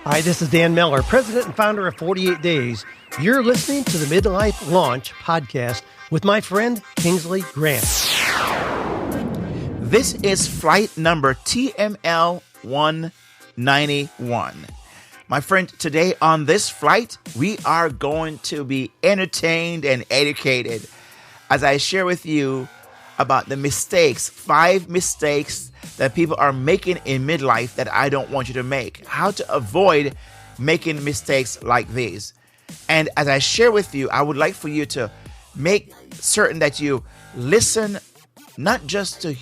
Hi, this is Dan Miller, president and founder of 48 Days. You're listening to the Midlife Launch podcast with my friend Kingsley Grant. This is flight number TML 191. My friend, today on this flight, we are going to be entertained and educated as I share with you about the mistakes, 5 mistakes that people are making in midlife that I don't want you to make. How to avoid making mistakes like these. And as I share with you, I would like for you to make certain that you listen, not just to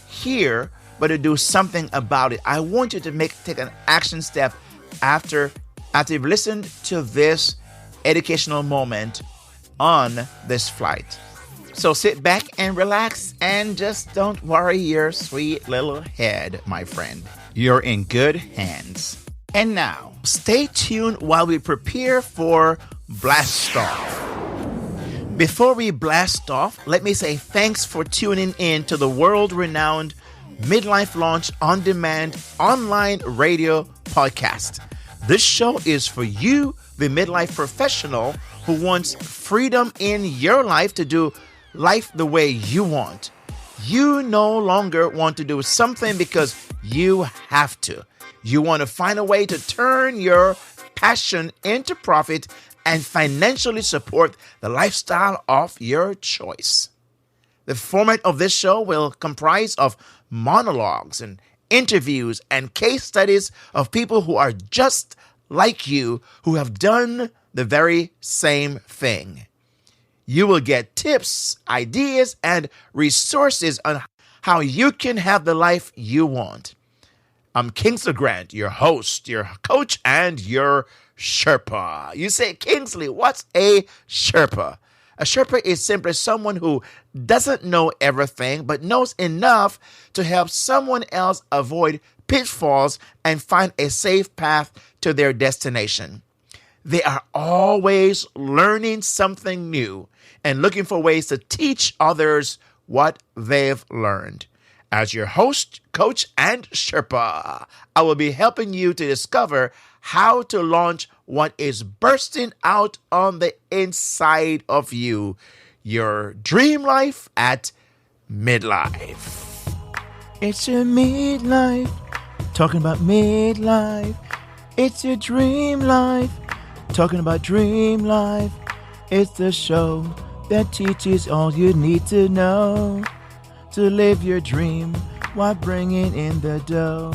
hear, but to do something about it. I want you to take an action step after you've listened to this educational moment on this flight. So sit back and relax and just don't worry your sweet little head, my friend. You're in good hands. And now, stay tuned while we prepare for blast off. Before we blast off, let me say thanks for tuning in to the world-renowned Midlife Launch On Demand online radio podcast. This show is for you, the midlife professional who wants freedom in your life to do life the way you want. You no longer want to do something because you have to. You want to find a way to turn your passion into profit and financially support the lifestyle of your choice. The format of this show will comprise of monologues and interviews and case studies of people who are just like you, who have done the very same thing. You will get tips, ideas, and resources on how you can have the life you want. I'm Kingsley Grant, your host, your coach, and your Sherpa. You say, Kingsley, what's a Sherpa? A Sherpa is simply someone who doesn't know everything, but knows enough to help someone else avoid pitfalls and find a safe path to their destination. They are always learning something new and looking for ways to teach others what they've learned. As your host, coach, and Sherpa, I will be helping you to discover how to launch what is bursting out on the inside of you, your dream life at midlife. It's your midlife, talking about midlife. It's your dream life, talking about dream life. It's the show that teaches all you need to know to live your dream while bringing in the dough.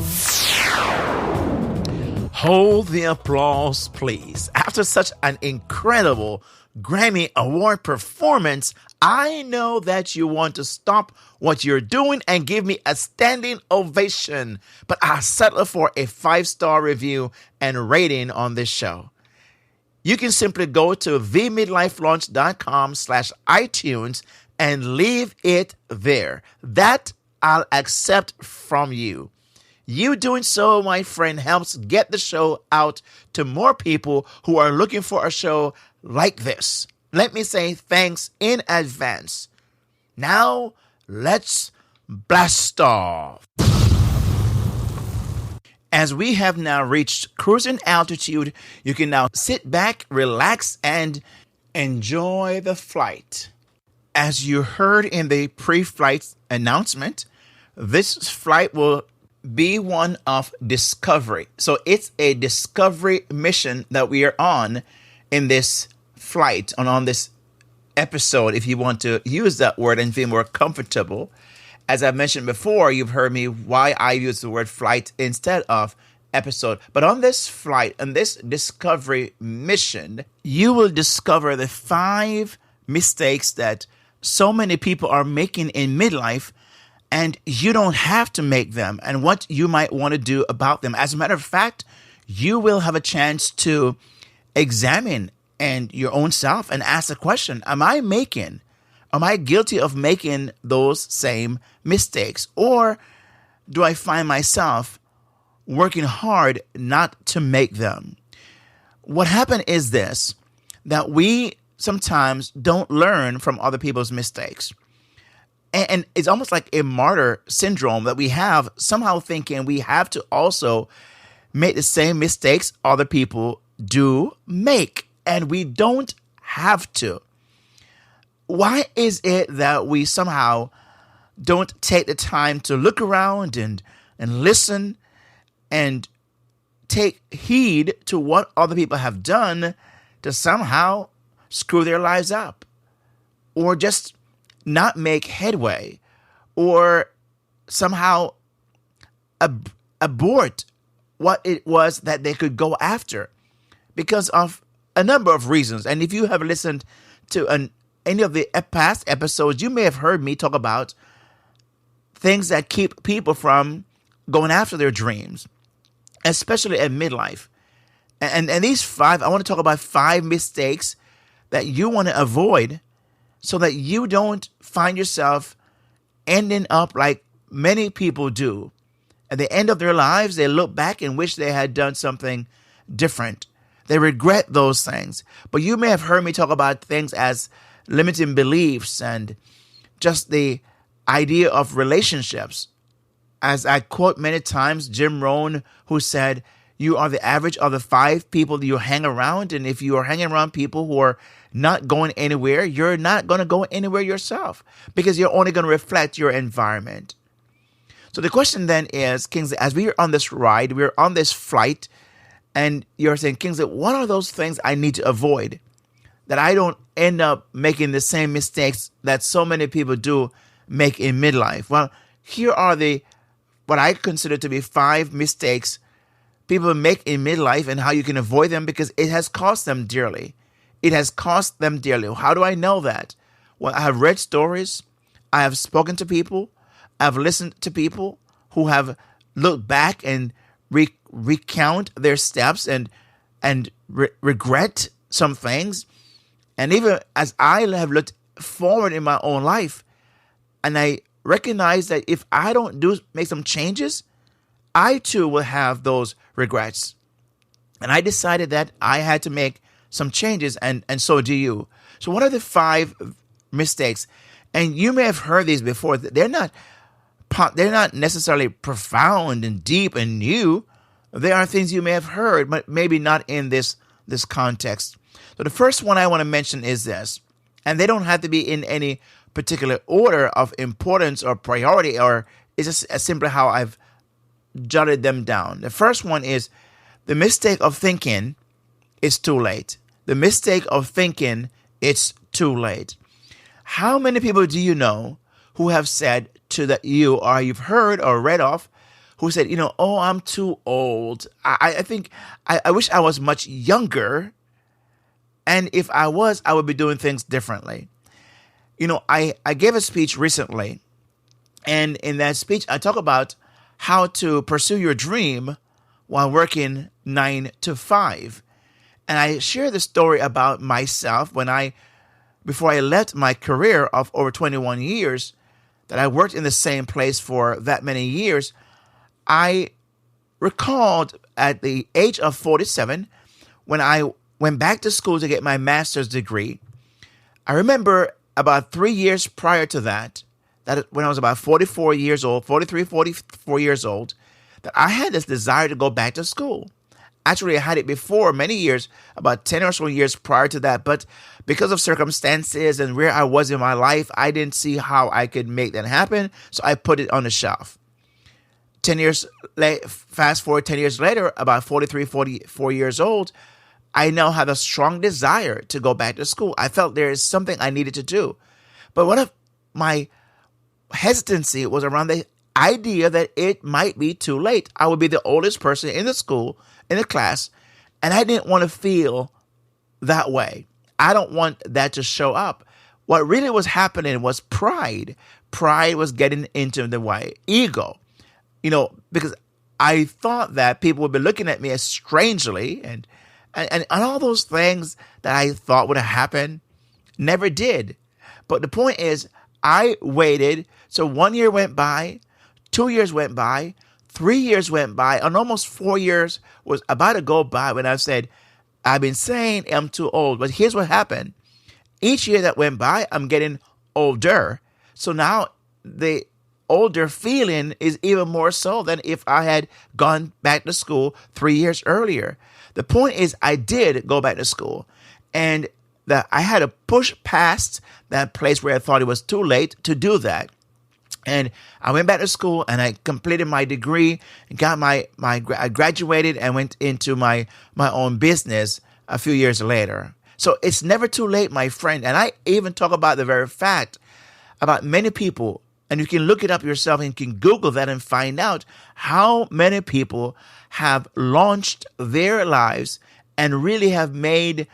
Hold the applause, please. After such an incredible Grammy Award performance, I know that you want to stop what you're doing and give me a standing ovation, but I'll settle for a 5-star review and rating on this show. You can simply go to themidlifelaunch.com/iTunes and leave it there. That I'll accept from you. You doing so, my friend, helps get the show out to more people who are looking for a show like this. Let me say thanks in advance. Now, let's blast off. As we have now reached cruising altitude, you can now sit back, relax, and enjoy the flight. As you heard in the pre-flight announcement, this flight will be one of discovery. So it's a discovery mission that we are on in this flight, on this episode, if you want to use that word and feel more comfortable. As I mentioned before, you've heard me why I use the word flight instead of episode. But on this flight, on this discovery mission, you will discover the 5 mistakes that so many people are making in midlife, and you don't have to make them, and what you might want to do about them. As a matter of fact, you will have a chance to examine and your own self and ask the question, am I guilty of making those same mistakes? Or do I find myself working hard not to make them? What happened is this, that we sometimes don't learn from other people's mistakes. And it's almost like a martyr syndrome that we have, somehow thinking we have to also make the same mistakes other people do make, and we don't have to. Why is it that we somehow don't take the time to look around and listen and take heed to what other people have done to somehow screw their lives up, or just not make headway, or somehow abort what it was that they could go after because of a number of reasons? And if you have listened to any of the past episodes, you may have heard me talk about things that keep people from going after their dreams, especially at midlife. And these 5, I want to talk about 5 mistakes that you want to avoid so that you don't find yourself ending up like many people do. At the end of their lives, they look back and wish they had done something different. They regret those things. But you may have heard me talk about things as limiting beliefs and just the idea of relationships. As I quote many times Jim Rohn, who said, you are the average of the 5 people that you hang around. And if you are hanging around people who are not going anywhere, you're not going to go anywhere yourself, because you're only going to reflect your environment. So the question then is, Kingsley, as we are on this ride, we're on this flight, and you're saying, Kingsley, what are those things I need to avoid that I don't end up making the same mistakes that so many people do make in midlife? Well, here are what I consider to be 5 mistakes people make in midlife and how you can avoid them, because it has cost them dearly. It has cost them dearly. How do I know that? Well, I have read stories. I have spoken to people. I've listened to people who have looked back and recount their steps and regret some things. And even as I have looked forward in my own life, and I recognize that if I don't make some changes, I too will have those regrets. And I decided that I had to make some changes, and so do you. So what are the 5 mistakes? And you may have heard these before. They're not necessarily profound and deep and new. They are things you may have heard, but maybe not in this context. So the first one I want to mention is this, and they don't have to be in any particular order of importance or priority, or it's just simply how I've jotted them down. The first one is the mistake of thinking it's too late. The mistake of thinking it's too late. How many people do you know who have said to that you, or you've heard or read of, who said, oh, I'm too old. I think I wish I was much younger. And if I was, I would be doing things differently. I gave a speech recently. And in that speech, I talk about how to pursue your dream while working 9 to 5. And I share the story about myself before I left my career of over 21 years, that I worked in the same place for that many years. I recalled at the age of 47, when I went back to school to get my master's degree. I remember about 3 years prior to that when I was about 44 years old, 44 years old, that I had this desire to go back to school. Actually, I had it before many years, about 10 or so years prior to that. But because of circumstances and where I was in my life, I didn't see how I could make that happen. So I put it on the shelf. 10 years late, fast forward 10 years later, about 44 years old, I now have a strong desire to go back to school. I felt there is something I needed to do. But one of my hesitancy was around the idea that it might be too late. I would be the oldest person in the school, in the class, and I didn't want to feel that way. I don't want that to show up. What really was happening was pride. Pride was getting into the way. Ego. Because I thought that people would be looking at me as strangely, and all those things that I thought would have happened never did. But the point is, I waited. So 1 year went by, 2 years went by, 3 years went by, and almost 4 years was about to go by when I said, I've been saying I'm too old. But here's what happened. Each year that went by, I'm getting older. So now the older feeling is even more so than if I had gone back to school 3 years earlier. The point is, I did go back to school, and that I had to push past that place where I thought it was too late to do that. And I went back to school and I completed my degree and got I graduated and went into my own business a few years later. So it's never too late, my friend. And I even talk about the very fact about many people, and you can look it up yourself and you can Google that and find out how many people have launched their lives and really have made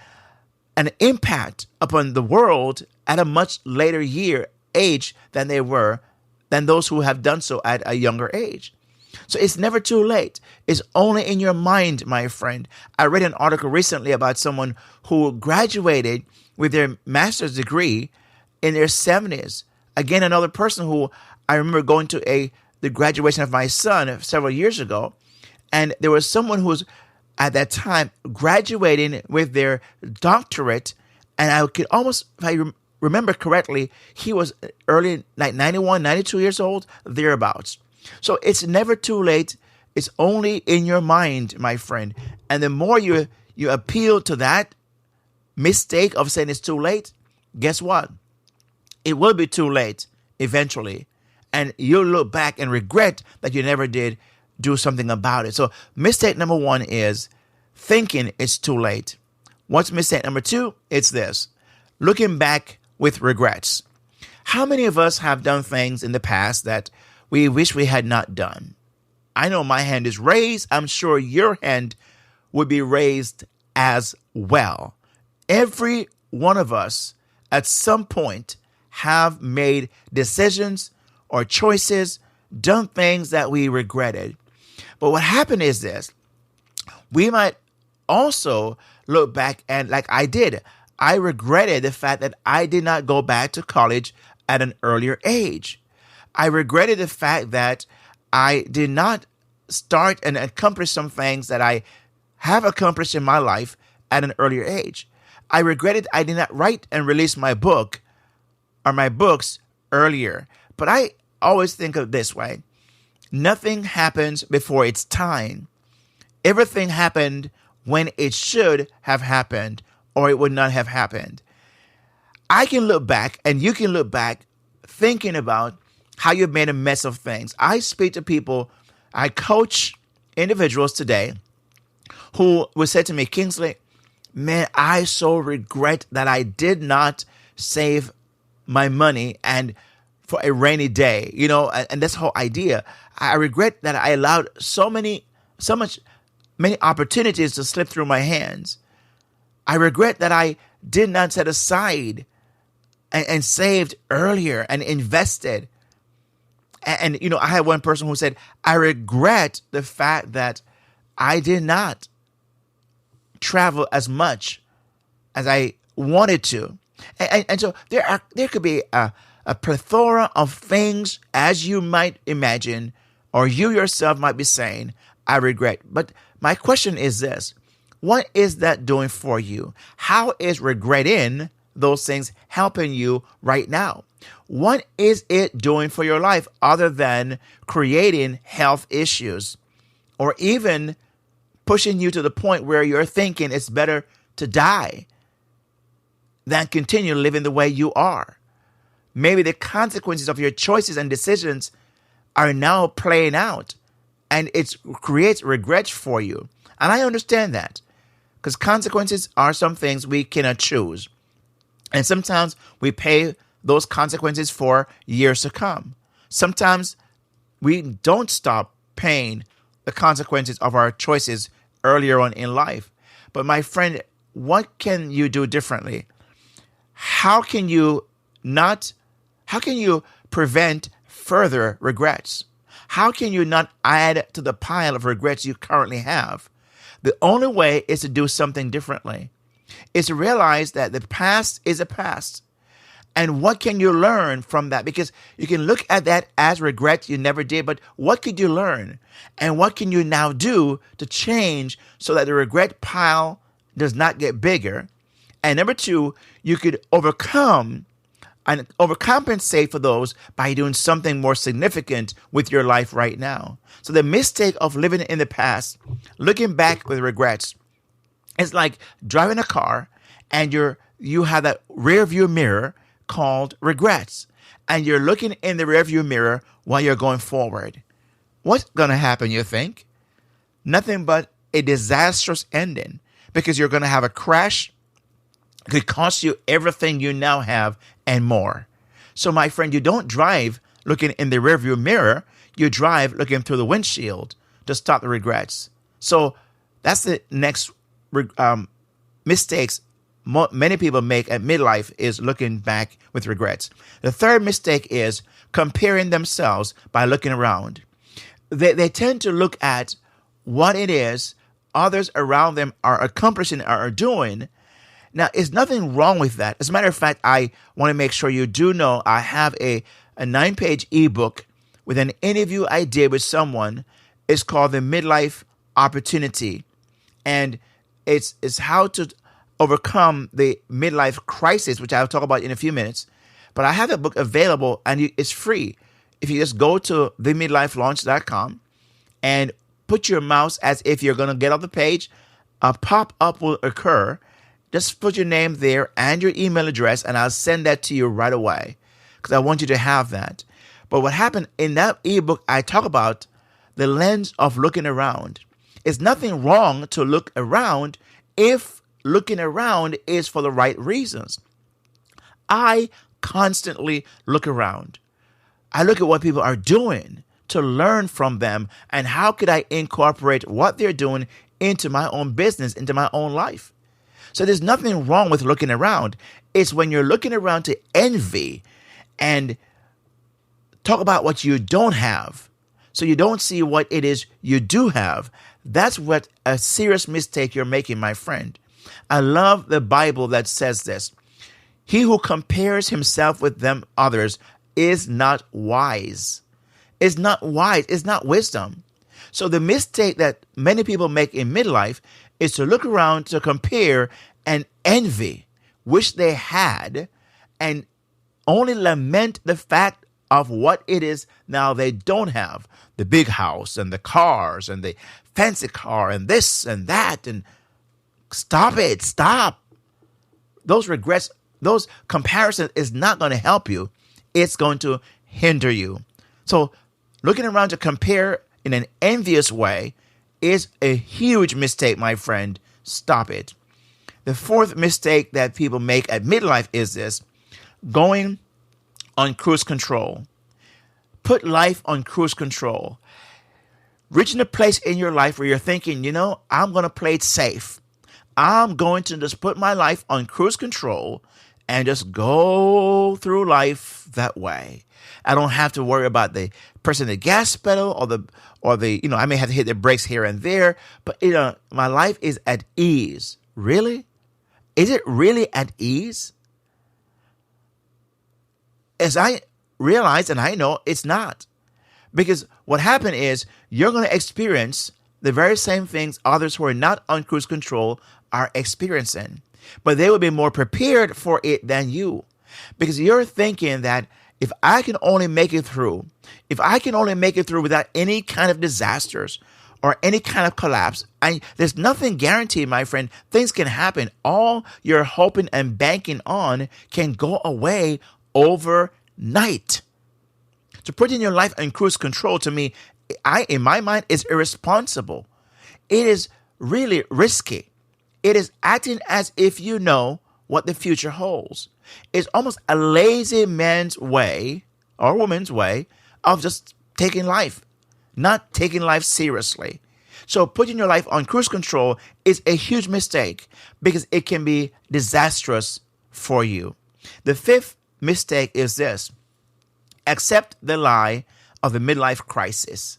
an impact upon the world at a much later age than those who have done so at a younger age. So it's never too late. It's only in your mind, my friend. I read an article recently about someone who graduated with their master's degree in their 70s. Again, another person who I remember going to the graduation of my son several years ago, and there was someone who was at that time graduating with their doctorate, and I could almost, if I remember correctly, he was early, like 91, 92 years old, thereabouts. So it's never too late. It's only in your mind, my friend. And the more you appeal to that mistake of saying it's too late, guess what? It will be too late eventually. And you'll look back and regret that you never did do something about it. So mistake number 1 is thinking it's too late. What's mistake number 2? It's this: looking back with regrets. How many of us have done things in the past that we wish we had not done? I know my hand is raised. I'm sure your hand would be raised as well. Every one of us at some point have made decisions or choices, done things that we regretted. But what happened is this: we might also look back and, like I did, I regretted the fact that I did not go back to college at an earlier age. I regretted the fact that I did not start and accomplish some things that I have accomplished in my life at an earlier age. I regretted I did not write and release my book or my books earlier. But I always think of it this way: nothing happens before its time. Everything happened when it should have happened, or it would not have happened. I can look back, and you can look back thinking about how you've made a mess of things. I speak to people, I coach individuals today who would say to me, Kingsley, man, I so regret that I did not save my money and for a rainy day, and that's the whole idea. I regret that I allowed many opportunities to slip through my hands. I regret that I did not set aside and saved earlier and invested. And I had one person who said, I regret the fact that I did not travel as much as I wanted to. And so there could be a plethora of things, as you might imagine, or you yourself might be saying, I regret. But my question is this: what is that doing for you? How is regretting those things helping you right now? What is it doing for your life other than creating health issues, or even pushing you to the point where you're thinking it's better to die than continue living the way you are? Maybe the consequences of your choices and decisions are now playing out, and it creates regrets for you. And I understand that, because consequences are some things we cannot choose. And sometimes we pay those consequences for years to come. Sometimes we don't stop paying the consequences of our choices earlier on in life. But my friend, what can you do differently? How can you prevent further regrets? How can you not add to the pile of regrets you currently have? The only way is to do something differently. Is to realize that the past is a past. And what can you learn from that? Because you can look at that as regret you never did, but what could you learn? And what can you now do to change so that the regret pile does not get bigger? And number two, you could overcome and overcompensate for those by doing something more significant with your life right now. So the mistake of living in the past, looking back with regrets, it's like driving a car and you have that rear view mirror called regrets. And you're looking in the rear view mirror while you're going forward. What's going to happen, you think? Nothing but a disastrous ending, because you're going to have a crash. It could cost you everything you now have and more. So, my friend, you don't drive looking in the rearview mirror. You drive looking through the windshield to stop the regrets. So that's the next mistakes many people make at midlife, is looking back with regrets. The third mistake is comparing themselves by looking around. They tend to look at what it is others around them are accomplishing or are doing. Now, there's nothing wrong with that. As a matter of fact, I want to make sure you do know I have a 9-page ebook with an interview I did with someone. It's called The Midlife Opportunity. And it's how to overcome the midlife crisis, which I'll talk about in a few minutes. But I have that book available, and it's free. If you just go to themidlifelaunch.com and put your mouse as if you're going to get off the page, a pop-up will occur. Just put your name there and your email address, and I'll send that to you right away, because I want you to have that. But what happened in that ebook, I talk about the lens of looking around. It's nothing wrong to look around if looking around is for the right reasons. I constantly look around. I look at what people are doing to learn from them, and how could I incorporate what they're doing into my own business, into my own life. So there's nothing wrong with looking around. It's when you're looking around to envy and talk about what you don't have, so you don't see what it is you do have. That's what a serious mistake you're making, my friend. I love the Bible that says this: he who compares himself with them others is not wise. It's not wise. It's not wisdom. So the mistake that many people make in midlife is to look around, to compare and envy, wish they had, and only lament the fact of what it is now they don't have. The big house and the cars and the fancy car and this and that. And stop it. Stop. Those regrets, those comparisons is not going to help you. It's going to hinder you. So looking around to compare in an envious way is a huge mistake, my friend. Stop it. The fourth mistake that people make at midlife is this: going on cruise control. Put life on cruise control. Reaching a place in your life where you're thinking, I'm going to play it safe. I'm going to just put my life on cruise control and just go through life that way. I don't have to worry about the pressing the gas pedal or the I may have to hit the brakes here and there, but my life is at ease. Really? Is it really at ease? As I realize, and I know it's not, because what happened is you're going to experience the very same things others who are not on cruise control are experiencing, but they will be more prepared for it than you, because you're thinking that if I can only make it through, without any kind of disasters or any kind of collapse, there's nothing guaranteed, my friend. Things can happen. All you're hoping and banking on can go away overnight. So putting your life in cruise control, to me, in my mind, is irresponsible. It is really risky. It is acting as if you know what the future holds. It's almost a lazy man's way or woman's way of just taking life, not taking life seriously. So putting your life on cruise control is a huge mistake, because it can be disastrous for you. The fifth mistake is this: accept the lie of the midlife crisis,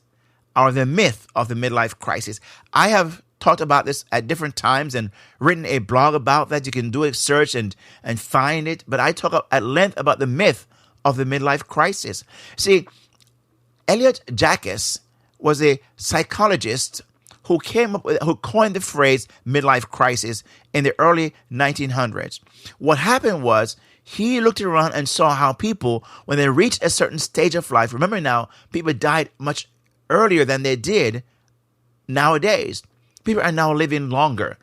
or the myth of the midlife crisis. I have talked about this at different times and written a blog about that. You can do a search and find it. But I talk at length about the myth of the midlife crisis. See, Elliot Jacques was a psychologist who coined the phrase midlife crisis in the early 1900s. What happened was he looked around and saw how people, when they reached a certain stage of life, remember now, people died much earlier than they did nowadays. People are now living longer.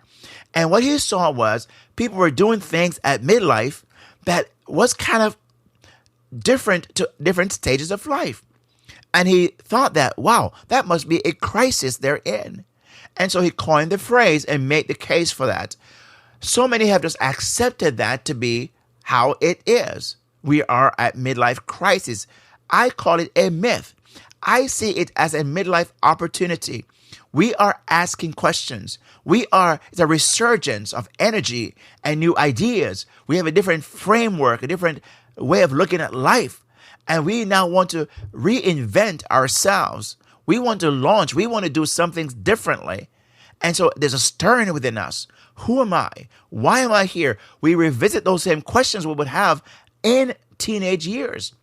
And what he saw was people were doing things at midlife that was kind of different to different stages of life. And he thought that, wow, that must be a crisis they're in. And so he coined the phrase and made the case for that. So many have just accepted that to be how it is. We are at midlife crisis. I call it a myth. I see it as a midlife opportunity. We are asking questions. It's a resurgence of energy and new ideas. We have a different framework, a different way of looking at life. And we now want to reinvent ourselves. We want to launch. We want to do some things differently. And so there's a stirring within us. Who am I? Why am I here? We revisit those same questions we would have in teenage years.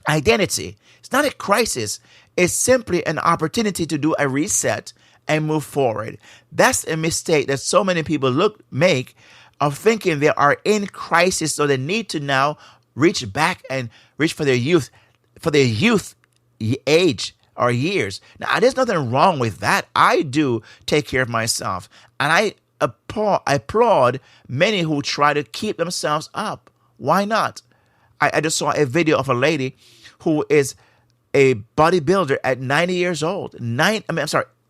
Identity. It's not a crisis. It's simply an opportunity to do a reset and move forward. That's a mistake that so many people make of thinking they are in crisis, so they need to now reach back and reach for their youth age or years. Now, there's nothing wrong with that. I do take care of myself, and I applaud many who try to keep themselves up. Why not? I just saw a video of a lady who is a bodybuilder at 90 years old.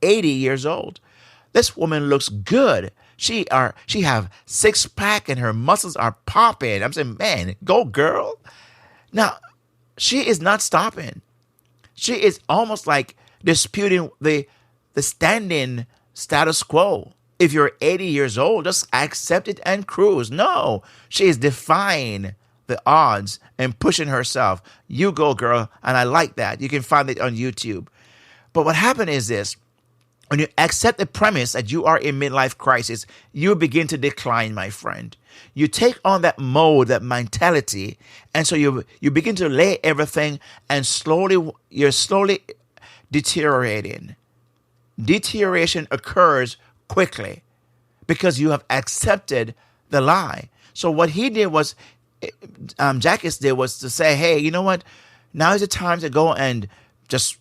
80 years old. This woman looks good. She have six pack and her muscles are popping. I'm saying, man, go girl. Now, she is not stopping. She is almost like disputing the standing status quo. If you're 80 years old, just accept it and cruise. No, she is defying the odds and pushing herself. You go, girl. And I like that. You can find it on YouTube. But what happened is this. When you accept the premise that you are in midlife crisis, you begin to decline, my friend. You take on that mode, that mentality, and so you begin to lay everything, and you're slowly deteriorating. Deterioration occurs quickly because you have accepted the lie. So what he did was, Jackass did was to say, hey, you know what? Now is the time to go and just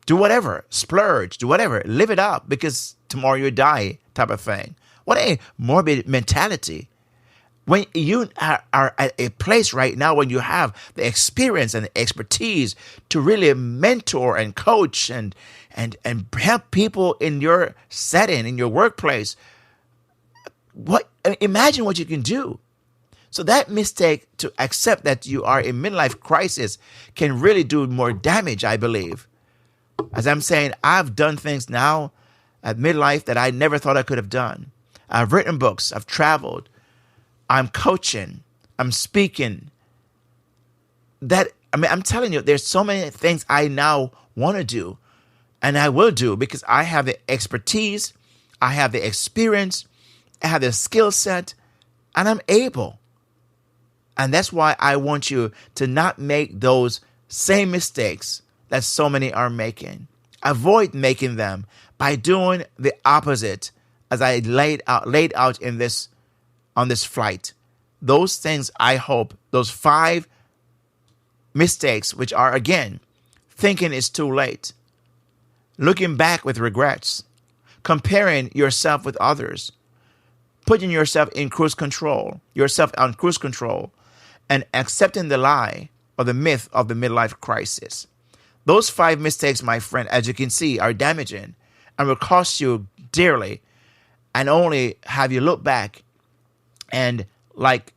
do whatever, splurge, do whatever, live it up because tomorrow you die type of thing. What a morbid mentality. When you are at a place right now when you have the experience and the expertise to really mentor and coach and help people in your setting, in your workplace, imagine what you can do. So that mistake to accept that you are in midlife crisis can really do more damage, I believe. As I'm saying, I've done things now at midlife that I never thought I could have done. I've written books. I've traveled. I'm coaching. I'm speaking. I'm telling you, there's so many things I now want to do, and I will do because I have the expertise, I have the experience, I have the skill set, and I'm able. And that's why I want you to not make those same mistakes that so many are making. Avoid making them by doing the opposite, as I laid out in this on this flight. Those things, I hope, those 5 mistakes, which are, again, thinking it's too late, looking back with regrets, comparing yourself with others, putting yourself on cruise control, and accepting the lie or the myth of the midlife crisis. Those 5 mistakes, my friend, as you can see, are damaging and will cost you dearly and only have you look back and, like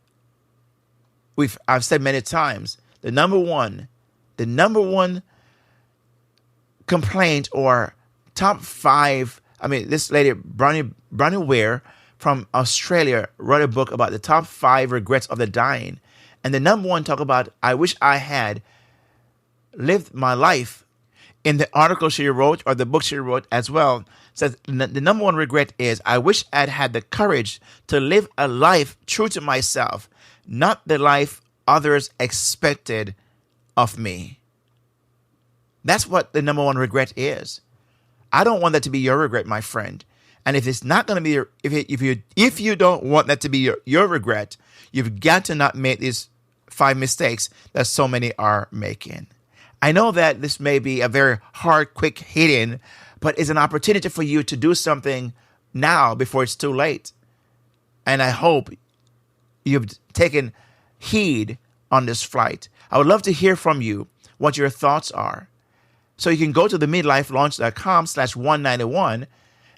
I've said many times, the number one complaint or top 5, this lady, Bronnie Ware from Australia, wrote a book about the top 5 regrets of the dying. And the number one talk about, I wish I had lived my life. In the article she wrote, or the book she wrote as well, says the number one regret is, I wish I'd had the courage to live a life true to myself, not the life others expected of me. That's what the number one regret is. I don't want that to be your regret, my friend. And if it's not going to be if you don't want that to be your regret, you've got to not make these 5 mistakes that so many are making. I know that this may be a very hard, quick hitting, but it's an opportunity for you to do something now before it's too late. And I hope you've taken heed on this flight. I would love to hear from you what your thoughts are. So you can go to the midlifelaunch.com/191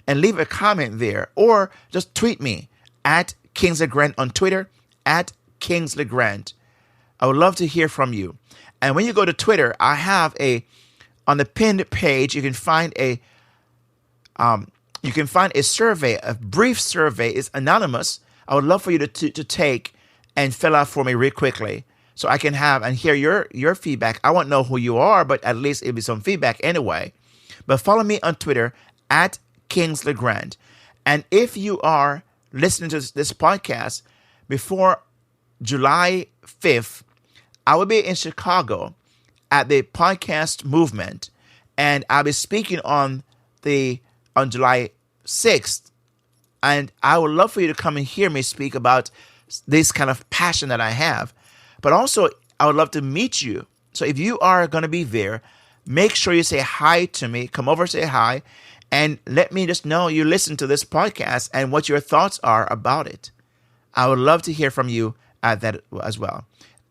and leave a comment there, or just tweet me at Kingsley Grant on Twitter, at Kingsley Grant. I would love to hear from you. And when you go to Twitter, I have on the pinned page, you can find a survey, a brief survey. It's anonymous. I would love for you to take and fill out for me real quickly, so I can have and hear your feedback. I won't know who you are, but at least it'll be some feedback anyway. But follow me on Twitter at Kingsley Grant. And if you are listening to this podcast before July 5th, I will be in Chicago at the podcast movement, and I'll be speaking on July 6th. And I would love for you to come and hear me speak about this kind of passion that I have. But also, I would love to meet you. So if you are going to be there, make sure you say hi to me. Come over, say hi, and let me just know you listen to this podcast and what your thoughts are about it. I would love to hear from you at that as well.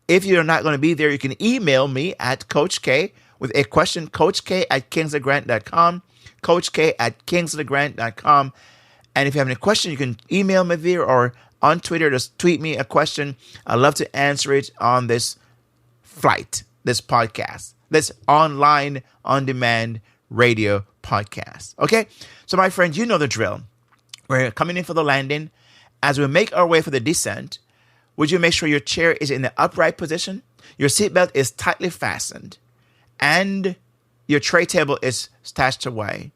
If you're not going to be there, you can email me at Coach K with a question, coachk@kingsleygrant.com, coachk@kingsleygrant.com. And if you have any question, you can email me there, or on Twitter, just tweet me a question. I'd love to answer it on this flight, this podcast, this online on-demand radio podcast. Okay? So my friend, you know the drill. We're coming in for the landing. As we make our way for the descent, would you make sure your chair is in the upright position, your seatbelt is tightly fastened, and your tray table is stashed away?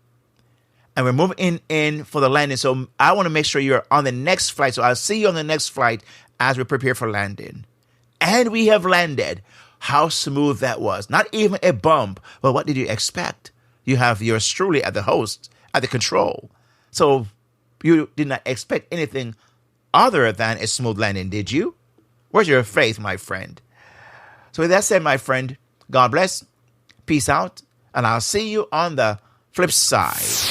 And we're moving in for the landing. So I want to make sure you're on the next flight. So I'll see you on the next flight as we prepare for landing. And we have landed. How smooth that was. Not even a bump. But what did you expect? You have yours truly at the host, at the control. So you did not expect anything other than a smooth landing, did you? Where's your faith, my friend? So with that said, my friend, God bless. Peace out. And I'll see you on the flip side.